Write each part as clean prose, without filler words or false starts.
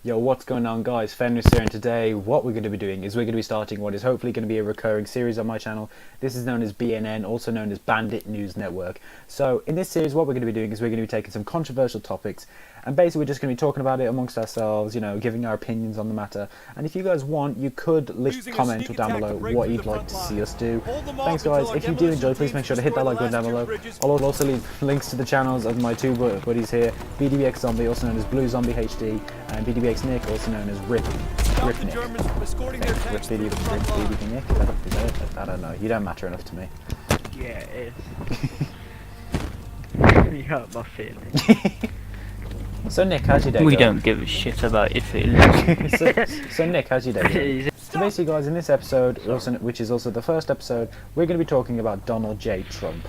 Yo, what's going on, guys? Fenris here, and today what we're going to be doing is we're going to be starting what is hopefully going to be a recurring series on my channel. This is known as BNN, also known as Bandit News Network. So in this series what we're going to be doing is we're going to be taking some controversial topics and basically we're just going to be talking about it amongst ourselves, you know, giving our opinions on the matter. And if you guys want, you could comment down below what you'd like to see us do. Thanks, guys. If you do enjoy, please make sure to hit that like button down below. I'll also leave links to the channels of my two buddies here, BDB Zombie, also known as BluZombiHD, and BDB Nick, also known as Rip Nick. BDB Nick? I don't know. You don't matter enough to me. Yeah, it is. You hurt my feelings. So Nick, how's your day We going? don't give a shit about your feelings. so Nick, how's your day going? So basically, guys, in this episode, which is also the first episode, we're going to be talking about Donald J. Trump.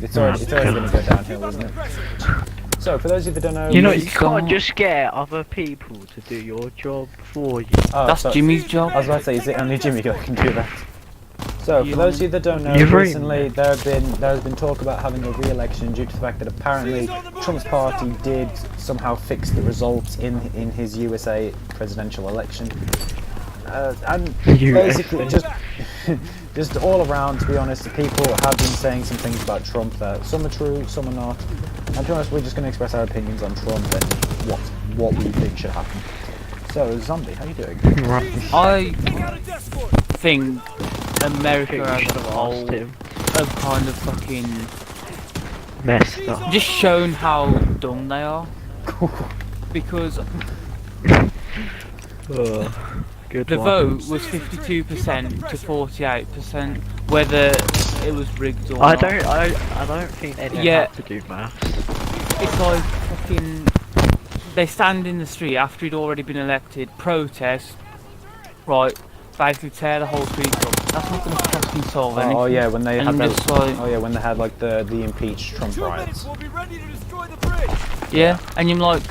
It's already going to go downhill, isn't it? So, for those of you that don't know... You can't just get other people to do your job for you. Oh, That's Jimmy's job. I was about to say, is it only Jimmy that can do that? So, for those of you that don't know, You've recently there has been talk about having a re-election due to the fact that apparently Trump's party did somehow fix the results in his USA presidential election. And basically, just all around, to be honest, people have been saying some things about Trump that some are true, some are not. And to be honest, we're just going to express our opinions on Trump and what we think should happen. So, Zombie, how you doing? I think America as a whole have kind of fucking messed up. just shown how dumb they are. Because the vote was 52% to 48%, whether it was rigged or not. I don't think they have to do maths. It's like fucking... They stand in the street after he'd already been elected, protest, right, basically tear the whole street up. That's not going to fucking solve anything. Oh yeah, when they had like, when they had like the impeached Trump riots. Yeah, and you're like,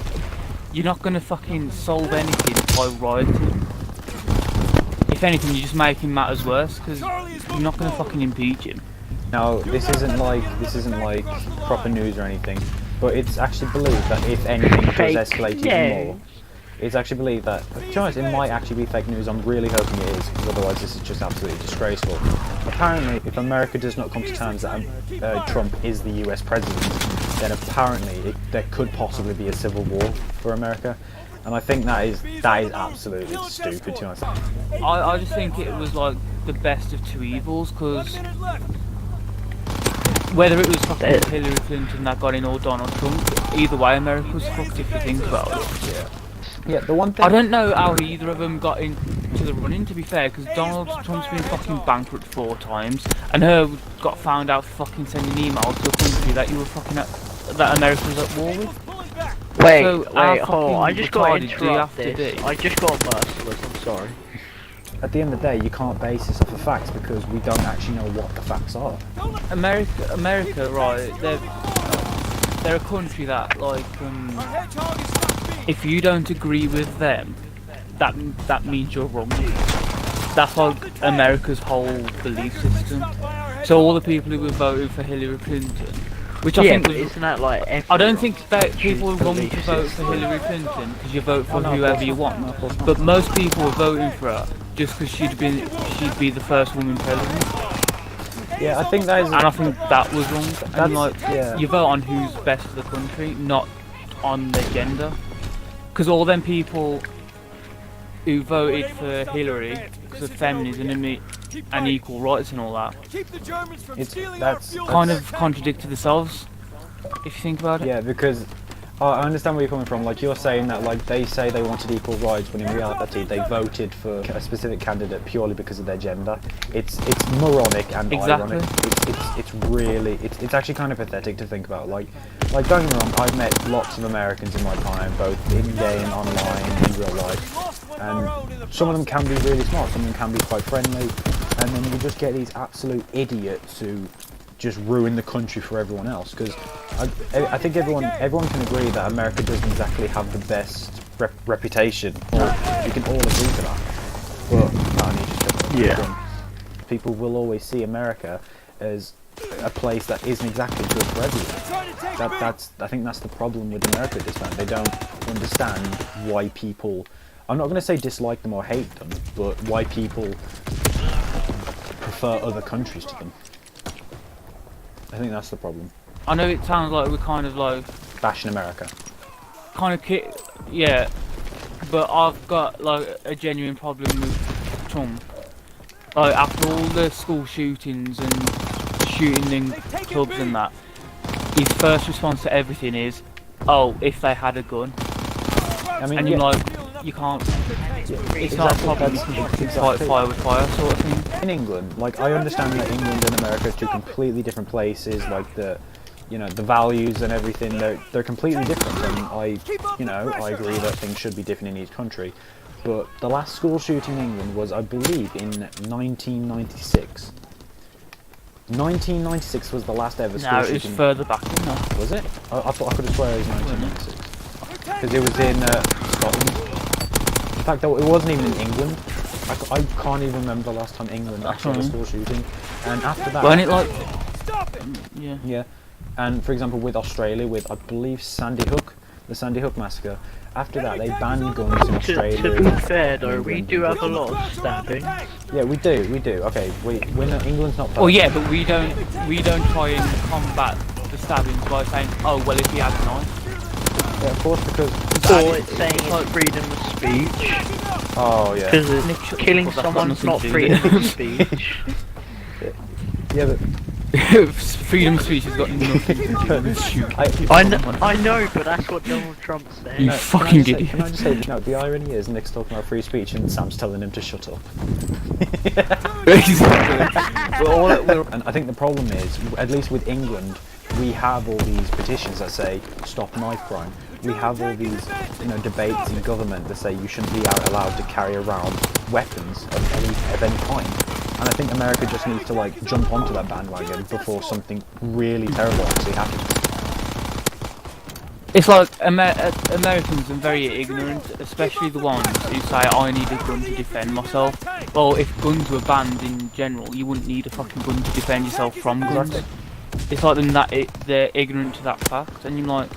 you're not going to fucking solve anything by rioting. If anything, you're just making matters worse because you're not going to fucking impeach him. Now, this isn't like proper news or anything, but it's actually believed that if anything does escalate even more, it's actually believed that, to be honest, it might actually be fake news. I'm really hoping it is, because otherwise this is just absolutely disgraceful. Apparently, if America does not come to terms that Trump is the US president, then apparently there could possibly be a civil war for America. And I think that is absolutely stupid, to be honest. I just think it was like the best of two evils, because whether it was fucking Hillary Clinton that got in or Donald Trump, either way America was fucked if you think about it. Yeah, the one thing... I don't know how either of them got into the running, to be fair, because Donald Trump's been fucking bankrupt 4 times, and her got found out fucking sending emails to a country that you were fucking that America was at war with. Wait, hold on, I just got interrupted. I just got merciless, I'm sorry. At the end of the day, you can't base this off of facts because we don't actually know what the facts are. America, right? They're a country that, like, if you don't agree with them, that means you're wrong. That's like America's whole belief system. So all the people who were voting for Hillary Clinton, which I think was, isn't that like I don't think that people are wrong to vote for Hillary Clinton because you vote for whoever you want. But most people were voting for her just because she'd be the first woman president. Yeah, I think that is... And I think that was wrong. And like, you vote on who's best for the country, not on the gender. Because all them people who voted for Hillary because of feminism and equal rights and all that, that's kind of contradicted themselves, if you think about it. Yeah, because I understand where you're coming from. Like, you're saying that, like, they say they wanted equal rights when in reality they voted for a specific candidate purely because of their gender. It's moronic and ironic. It's actually kind of pathetic to think about. Like don't get me wrong, I've met lots of Americans in my time, both in-game, online, in real life, and some of them can be really smart, some of them can be quite friendly, and then you just get these absolute idiots who just ruin the country for everyone else. Because I think everyone can agree that America doesn't exactly have the best reputation, or we can all agree to that. But people will always see America as a place that isn't exactly good for everyone. I think that's the problem with America at this time. They don't understand why people, I'm not going to say dislike them or hate them, but why people prefer other countries to them. I think that's the problem. I know it sounds like we're kind of like bashing America. Yeah, but I've got like a genuine problem with Trump. Like after all the school shootings and shooting in clubs and that, his first response to everything is, "Oh, if they had a gun." I mean, and you're like, you can't. It's not a problem. Fight fire with fire, sort of thing. In England, like I understand that England and America are two completely different places. Like the values and everything, they're completely different. And I agree that things should be different in each country. But the last school shooting in England was, I believe, in 1996. 1996 was the last ever school shooting. No, it was further back than that. Was it? I thought I could have swear it was 1996. Because it was in Scotland. In fact, it wasn't even in England. I can't even remember the last time England actually had a school shooting. And after that... Wasn't it like... Yeah. Yeah. And for example, with Australia, with I believe Sandy Hook, the Sandy Hook massacre, after that they banned guns in Australia. To be fair though, we do have a lot of stabbings. Yeah, we do. Okay, we're not, England's not perfect. Well, yeah, but we don't try and combat the stabbings by saying, oh well, if he had a knife. Yeah, of course, because... Or it's saying it's freedom of speech. Oh, yeah. Because killing someone's not freedom of speech. Yeah, but... freedom of speech has got nothing to do with shooting. I know, but that's what Donald Trump said. You fucking idiot. Can I just say, the irony is Nick's talking about free speech and Sam's telling him to shut up. Exactly. And I think the problem is, at least with England, we have all these petitions that say stop knife crime. We have all these, debates in government that say you shouldn't be allowed to carry around weapons of any kind. And I think America just needs to jump onto that bandwagon before something really terrible actually happens. It's like Americans are very ignorant, especially the ones who say I need a gun to defend myself. Well, if guns were banned in general, you wouldn't need a fucking gun to defend yourself from guns. It's like they're ignorant to that fact, and you're like,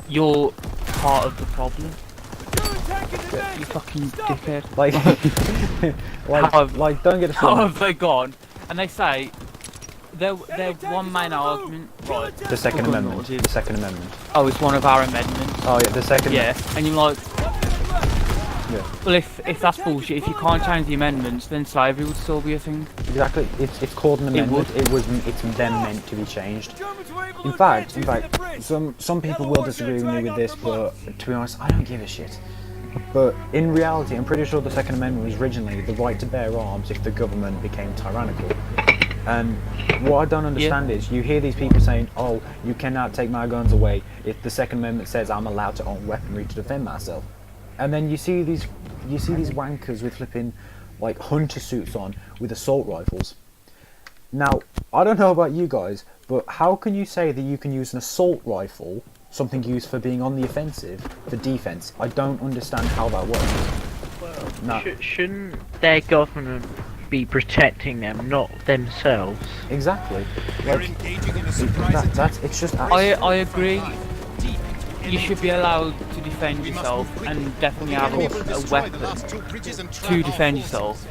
you're part of the problem. You fucking dickhead. Don't get us How wrong. have they gone? And they say their one main argument, right? The Second Amendment. The Second Amendment. Oh, it's one of our amendments. Oh yeah, the second. Yeah, and you're like, yeah. Well, if that's bullshit, if you can't change the amendments, then slavery would still be a thing. Exactly. It's called an amendment. It's then meant to be changed. In fact, some people will disagree with me with this, but to be honest, I don't give a shit. But in reality, I'm pretty sure the Second Amendment was originally the right to bear arms if the government became tyrannical. And what I don't understand is, you hear these people saying, "Oh, you cannot take my guns away if the Second Amendment says I'm allowed to own weaponry to defend myself." And then you see these wankers with flipping hunter suits on with assault rifles. Now, I don't know about you guys, but how can you say that you can use an assault rifle, something used for being on the offensive, for defense? I don't understand how that works. Well, no. Shouldn't their government be protecting them, not themselves? Exactly. It's just. I agree. You should be allowed to defend yourself, and definitely have a weapon to defend yourself.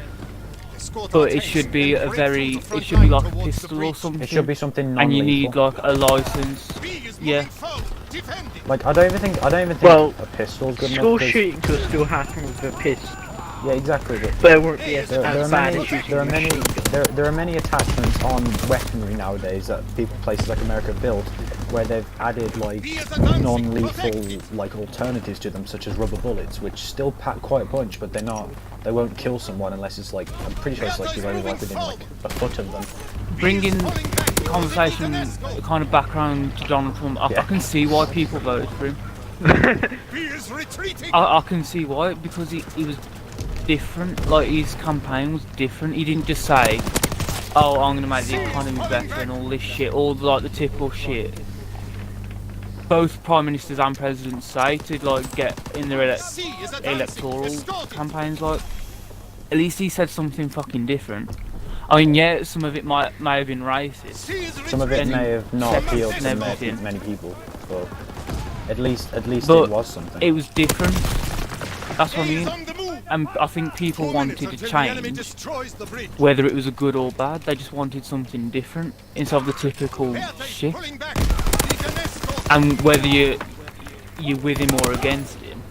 But it should be it should be like a pistol or something. It should be something non-lethal. And you need a license. Yeah. I don't even think a pistol's good enough. School shooting could still happen with a pistol. Yeah, exactly. But it won't be as bad as shooting a machine gun. There are many attachments on weaponry nowadays that places like America have built, where they've added non-lethal alternatives to them, such as rubber bullets, which still pack quite a punch, but they won't kill someone unless it's I'm pretty sure it's you're only within a foot of them. Bringing conversation kind of background to Donald Trump, I can see why people voted for him. I can see why, because he was different. His campaign was different. He didn't just say, "Oh, I'm gonna make the economy better" and all this shit, all the typical shit both prime ministers and presidents say to get in their electoral campaigns. At least he said something fucking different. I mean, yeah, some of it may have been racist. Some of it may have not appealed to many people. But At least But it was something. it was different. That's what I mean. And I think people wanted to change, whether it was a good or bad. They just wanted something different instead of the typical shit. And whether you're with him or against him,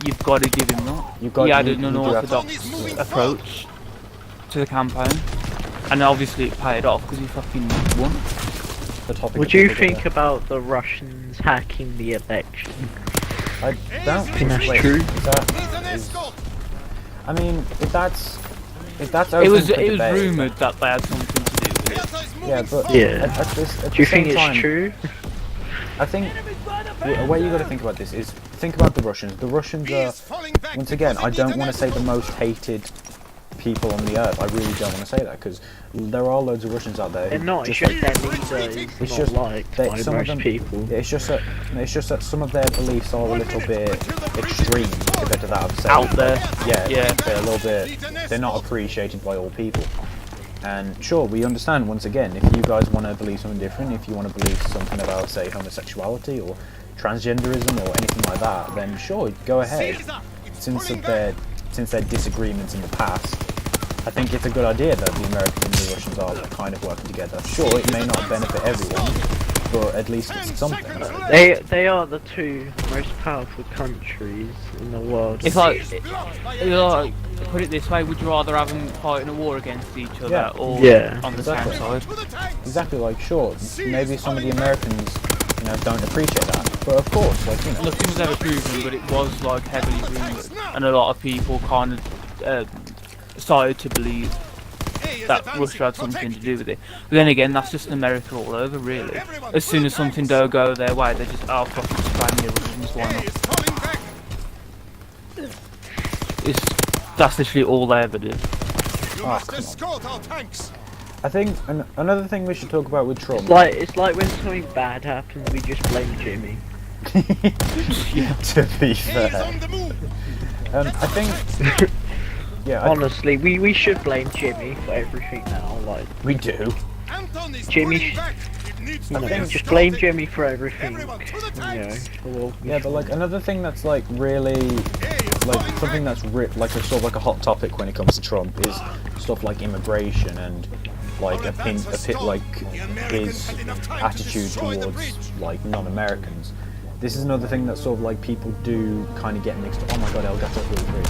you've got to give him that. He had an unorthodox approach to the campaign, and obviously it paid off because he fucking won. What do you think about the Russians hacking the election? I don't think that's true. I mean, if that's open It was for debate, rumoured that they had something to do with it. Yeah, but do you think it's true? I think the way you got to think about this is think about the Russians. The Russians are, once again, I don't want to say the most hated people on the earth. I really don't want to say that because there are loads of Russians out there. They're not. It's just their leader is not liked by most people. It's just that some of their beliefs are a little bit extreme compared to that of say, out there. Yeah, they're a little bit. They're not appreciated by all people. And sure, we understand, once again, if you guys want to believe something different, if you want to believe something about, say, homosexuality or transgenderism or anything like that, then sure, go ahead. Since their disagreements in the past, I think it's a good idea that the Americans and the Russians are kind of working together. Sure, it may not benefit everyone, but at least it's something. They are the two most powerful countries in the world. It's like, put it this way, would you rather have them fighting a war against each other or on the same side? Exactly, like sure, maybe some of the Americans, don't appreciate that, but of course, Nothing was ever proven, but it was like heavily rumoured, and a lot of people kind of started to believe that Russia had something to do with it. But then again, that's just America all over, really. As soon as something don't go their way, they just, oh fuck, it's spam the Russians, why not? That's literally all they ever do. Oh, come on. I think another thing we should talk about with Trump. It's like when something bad happens, we just blame Jimmy. To be fair, I think. Yeah. Honestly, we should blame Jimmy for everything now. Like we do. Jimmy. Just blame Jimmy for everything. Yeah, but like another thing that's like really like something that's like a sort of like a hot topic when it comes to Trump is stuff like immigration and like like his attitude towards like non-Americans. This is another thing that sort of like people do kind of get mixed up. Oh my god, Elgato's really great.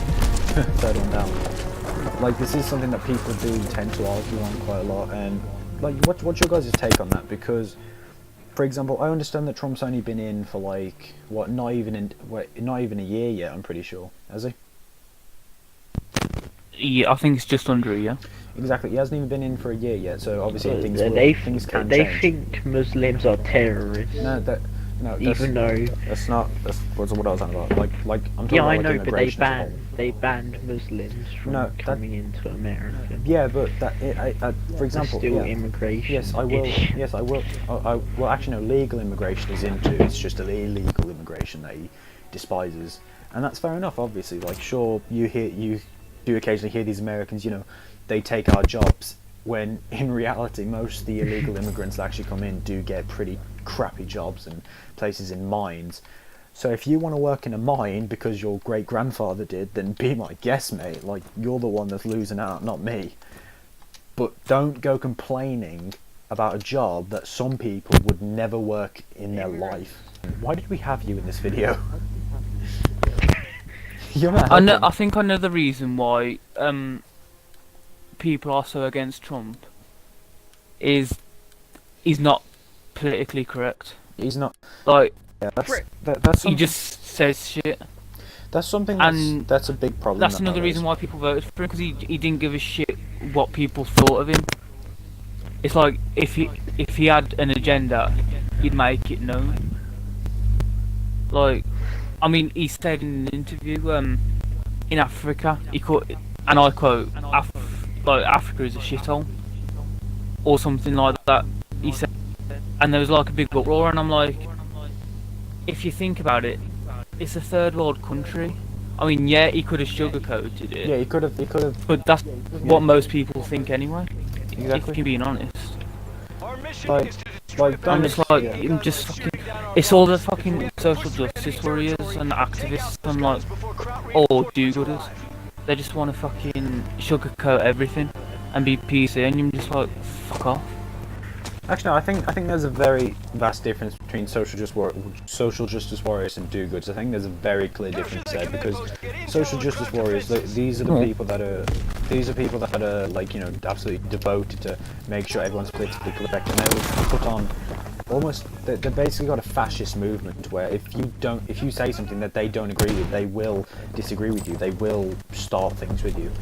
Third one down. Like this is something that people do tend to argue on quite a lot, and like what's your guys' take on that? Because for example, I understand that Trump's only been in for like not even a year yet, I'm pretty sure. Has he? Yeah, I think it's just under a year. Exactly, he hasn't even been in for a year yet, so obviously things can change. They think Muslims are terrorists. No, even though that's what I was on about. Like I'm talking about I know, like but they banned Muslims from coming into America. Yeah, but for example, still immigration. Yes, I will. Yes, I will. Well, actually, no. Legal immigration is into. It's just illegal immigration that he despises, and that's fair enough. Obviously, like sure, you do occasionally hear these Americans. They take our jobs. When in reality, most of the illegal immigrants that actually come in do get pretty crappy jobs and places in mines. So if you want to work in a mine because your great grandfather did, then be my guest, mate. Like you're the one that's losing out, not me. But don't go complaining about a job that some people would never work in their life. Why did we have you in this video? You're not helping. I think I know the reason why people are so against Trump is he's not politically correct. He's not. Like, yeah, that's he just says shit. That's something that's a big problem. That's another reason why people voted for him, because he didn't give a shit what people thought of him. It's like if he had an agenda, he'd make it known. Like, I mean, he said in an interview, in Africa, he called, and I quote, Africa is a shithole, or something like that. He said, and there was like a big uproar, and I'm like, if you think about it, it's a third world country. I mean, yeah, he could have sugarcoated it. Yeah, he could have. But that's what most people think anyway. Exactly. If you're being honest. I'm just like, I'm just fucking. It's all the fucking social justice warriors and activists and like all do-gooders. They just want to fucking sugarcoat everything and be PC, and you're just like, fuck off. Actually, no, I think there's a very vast difference between social justice warriors and do-goods. I think there's a very clear difference there, because social justice warriors, these are the people that are like, you know, absolutely devoted to make sure everyone's politically correct, and they will put on almost, they've basically got a fascist movement where if you say something that they don't agree with, they will disagree with you. They will start things with you.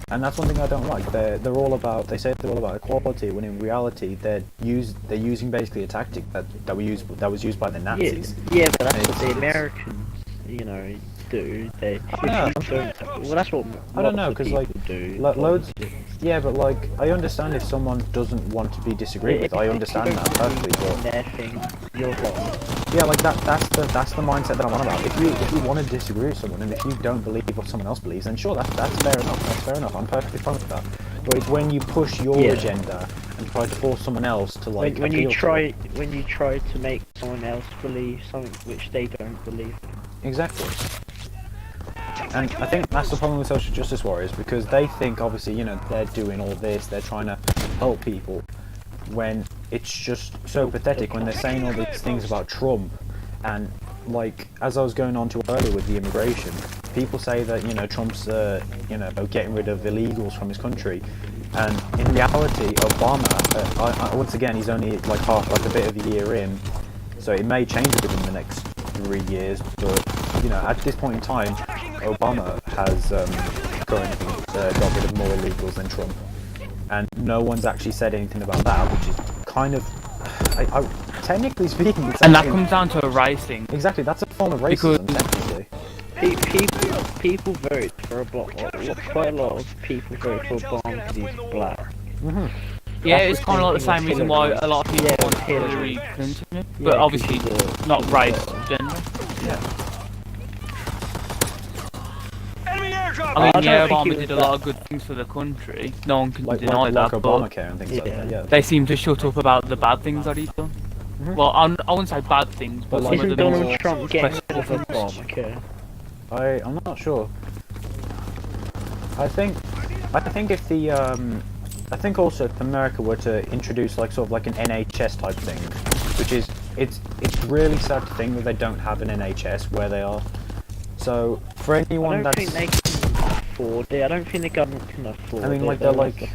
And that's one thing I don't like. They're all about. They say they're all about equality, when in reality they're using basically a tactic that was used by the Nazis. Yeah, but that's what the Americans, you know, do. They well, that's what I don't know, because like loads. Yeah, but like I understand if someone doesn't want to be disagreed with. I understand that perfectly. But their thing, you're wrong. Yeah, like that's the mindset that I'm on about. If you want to disagree with someone, and if you don't believe what someone else believes, then sure, that's fair enough. That's fair enough. I'm perfectly fine with that. But it's when you push your agenda and try to force someone else to like when you try to make someone else believe something which they don't believe. Exactly. And I think that's the problem with social justice warriors, because they think obviously, you know, they're doing all this, they're trying to help people, when it's just so pathetic when they're saying all these things about Trump. And like, as I was going on to earlier with the immigration, people say that, you know, Trump's you know, getting rid of illegals from his country, and in reality Obama, once again, he's only like a bit of a year in, so it may change within the next 3 years, but you know, at this point in time, Obama has currently got rid of more illegals than Trump, and no one's actually said anything about that, which is kind of, technically speaking, and that comes down to a race thing. Exactly, that's a form of racism, technically. People vote for Obama. Quite a lot of people vote for Obama because he's black. Yeah, it's kind of like the same reason why a lot of people want Hillary Clinton, but obviously not race, gender. Yeah. I mean, yeah, Obama did a lot of good things for the country. No one can deny that. Like Obamacare and things like that. Yeah. They seem to shut up about the bad things that he's done. Well, I wouldn't say bad things, but some of the Donald Trump getting rid of Obamacare? I'm not sure. I think if the I think also if America were to introduce like sort of like an NHS type thing, which is it's really sad to think that they don't have an NHS where they are. So for anyone that's, I don't think they can afford it. I don't think the government can afford it. I mean, like they're like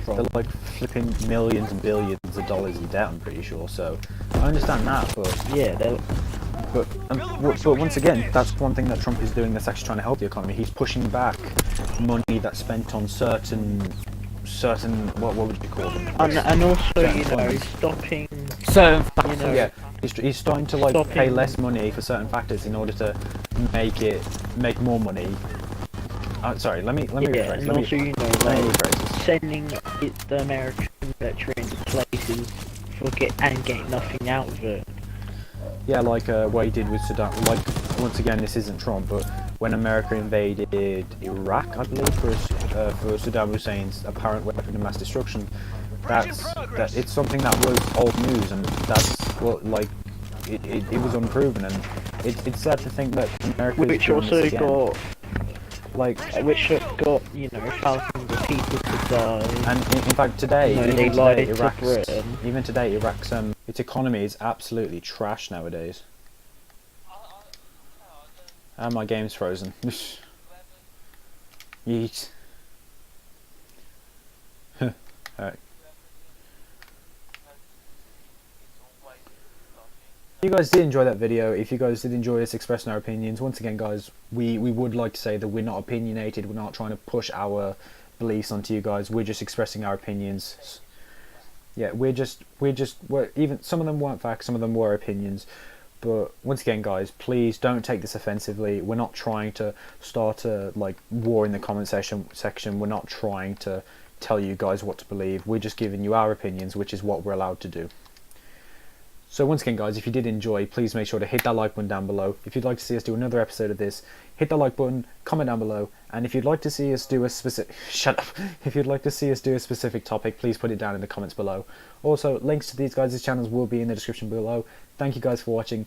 flipping millions and billions of dollars in debt, I'm pretty sure. So I understand that, but yeah, but once again, that's one thing that Trump is doing that's actually trying to help the economy. He's pushing back money that's spent on certain what would you call them? And also, you know, stopping certain factors. You know, yeah, he's starting to like pay less money for certain factors in order to make more money. Sorry, let me rephrase. And also, you know, sending the American military into places and getting nothing out of it. Yeah, like what he did with Saddam. Like, once again, this isn't Trump, but when America invaded Iraq, I believe, for Saddam Hussein's apparent weapon of mass destruction, it's something that was old news, and that's what, like, it was unproven, and it's sad to think that America which also got, like, which got, you know, thousands of people to die. And in fact, today, you know, even today, Iraq's its economy is absolutely trash nowadays. And my game's frozen. Yeet. Alright. If you guys did enjoy that video, if you guys did enjoy us expressing our opinions, once again guys, we would like to say that we're not opinionated, we're not trying to push our beliefs onto you guys, we're just expressing our opinions. Yeah, we're even, some of them weren't facts, some of them were opinions. But once again guys, please don't take this offensively. We're not trying to start a like war in the comment section. We're not trying to tell you guys what to believe. We're just giving you our opinions, which is what we're allowed to do. So once again guys, if you did enjoy, please make sure to hit that like button down below. If you'd like to see us do another episode of this, hit that like button, comment down below, and if you'd like to see us do a specific if you'd like to see us do a specific topic, please put it down in the comments below. Also, links to these guys' channels will be in the description below. Thank you guys for watching.